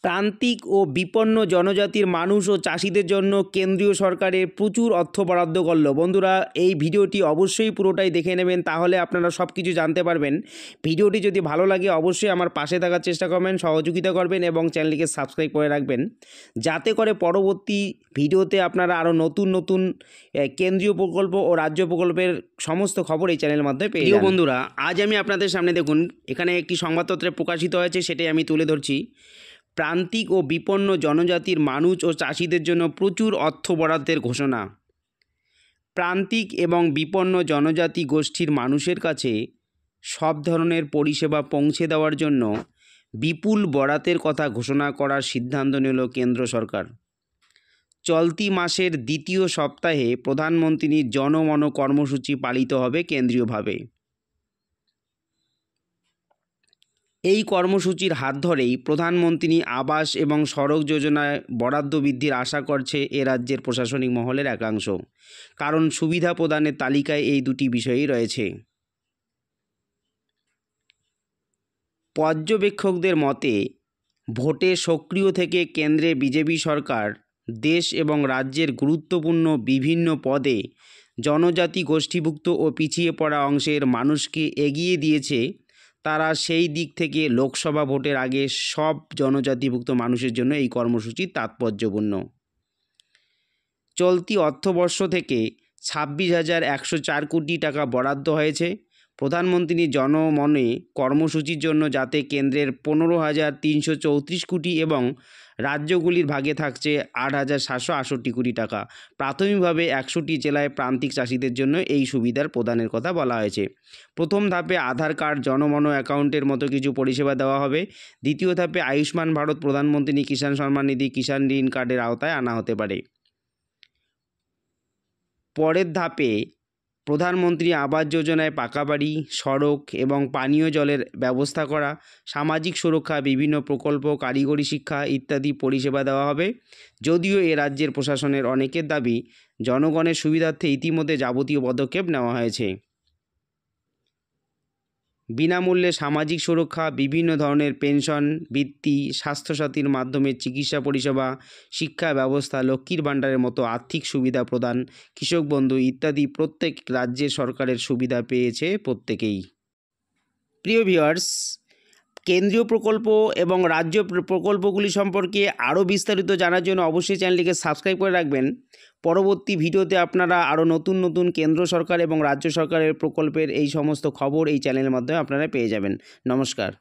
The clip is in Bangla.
প্রান্তিক ও বিপন্ন জনজাতির মানুষ ও চাষিদের জন্য কেন্দ্রীয় সরকারের প্রচুর অর্থ বরাদ্দ করল। বন্ধুরা, এই ভিডিওটি অবশ্যই পুরোটাই দেখে নেবেন, তাহলে আপনারা সব কিছু জানতে পারবেন। ভিডিওটি যদি ভালো লাগে অবশ্যই আমার পাশে থাকার চেষ্টা করবেন, সহযোগিতা করবেন এবং চ্যানেলটিকে সাবস্ক্রাইব করে রাখবেন, যাতে করে পরবর্তী ভিডিওতে আপনারা আরও নতুন নতুন কেন্দ্রীয় প্রকল্প ও রাজ্য প্রকল্পের সমস্ত খবর এই চ্যানেলের মাধ্যমে পেয়ে যান। বন্ধুরা, আজ আমি আপনাদের সামনে দেখুন, এখানে একটি সংবাদপত্রে প্রকাশিত হয়েছে, সেটাই আমি তুলে ধরছি। প্রান্তিক ও বিপন্ন জনজাতির মানুষ ও চাষিদের জন্য প্রচুর অর্থ বরাদ্দের ঘোষণা। প্রান্তিক এবং বিপন্ন জনজাতি গোষ্ঠীর মানুষের কাছে সব ধরনের পরিষেবা পৌঁছে দেওয়ার জন্য বিপুল বরাদ্দের কথা ঘোষণা করার সিদ্ধান্ত নিল কেন্দ্র সরকার। চলতি মাসের দ্বিতীয় সপ্তাহে প্রধানমন্ত্রীর জনমন কর্মসূচি পালিত হবে কেন্দ্রীয়ভাবে। এই কর্মসূচির হাত ধরেই প্রধানমন্ত্রী আবাস এবং সড়ক যোজনায় বরাদ্দ বৃদ্ধির আশা করছে এ রাজ্যের প্রশাসনিক মহলের একাংশ, কারণ সুবিধা প্রদানের তালিকায় এই দুটি বিষয়ই রয়েছে। পর্যবেক্ষকদের মতে, ভোটে সক্রিয় থেকে কেন্দ্রে বিজেপি সরকার দেশ এবং রাজ্যের গুরুত্বপূর্ণ বিভিন্ন পদে জনজাতি গোষ্ঠীভুক্ত ও পিছিয়ে পড়া অংশের মানুষকে এগিয়ে দিয়েছে। তারা সেই দিক থেকে লোকসভা ভোটের আগে সব জনজাতিভুক্ত মানুষের জন্য এই কর্মসূচি তাৎপর্যপূর্ণ। চলতি অর্থবর্ষ থেকে 26,104 কোটি টাকা বরাদ্দ হয়েছে প্রধানমন্ত্রীর জনমনে কর্মসূচির জন্য, যাতে কেন্দ্রের 15,334 কোটি এবং রাজ্যগুলির ভাগে থাকছে 8,768 কোটি টাকা। প্রাথমিকভাবে 100টি জেলায় প্রান্তিক চাষিদের জন্য এই সুবিধার প্রদানের কথা বলা হয়েছে। প্রথম ধাপে আধার কার্ড, জনমন অ্যাকাউন্টের মতো কিছু পরিষেবা দেওয়া হবে। দ্বিতীয় ধাপে আয়ুষ্মান ভারত, প্রধানমন্ত্রী কিষাণ সম্মান নিধি, কিষাণ ঋণ কার্ডের আওতায় আনা হতে পারে। পরের ধাপে প্রধানমন্ত্রী আবাস যোজনায় পাকা বাড়ি, সড়ক এবং পানীয় জলের ব্যবস্থা করা, সামাজিক সুরক্ষা, বিভিন্ন প্রকল্প, কারিগরি শিক্ষা ইত্যাদি পরিষেবা দেওয়া হবে। যদিও এ রাজ্যের প্রশাসনের অনেকের দাবি, জনগণের সুবিধার্থে ইতিমধ্যে যাবতীয় পদক্ষেপ নেওয়া হয়েছে। বিনামূল্যে সামাজিক সুরক্ষা, বিভিন্ন ধরনের পেনশন, বৃত্তি, স্বাস্থ্যসাথীর মাধ্যমে চিকিৎসা পরিষেবা, শিক্ষা ব্যবস্থা, লক্ষ্মীর ভাণ্ডারের মতো আর্থিক সুবিধা প্রদান, কৃষক বন্ধু ইত্যাদি প্রত্যেক রাজ্যের সরকারের সুবিধা পেয়েছে প্রত্যেকেই। প্রিয় ভিউয়ার্স, কেন্দ্রীয় প্রকল্প এবং রাজ্য প্রকল্পগুলি সম্পর্কে আরও বিস্তারিত জানার জন্য অবশ্যই চ্যানেলটিকে সাবস্ক্রাইব করে রাখবেন। পরবর্তী ভিডিওতে আপনারা আরও নতুন নতুন কেন্দ্র সরকার এবং রাজ্য সরকারের প্রকল্পের এই সমস্ত খবর এই চ্যানেলের মাধ্যমে আপনারা পেয়ে যাবেন। নমস্কার।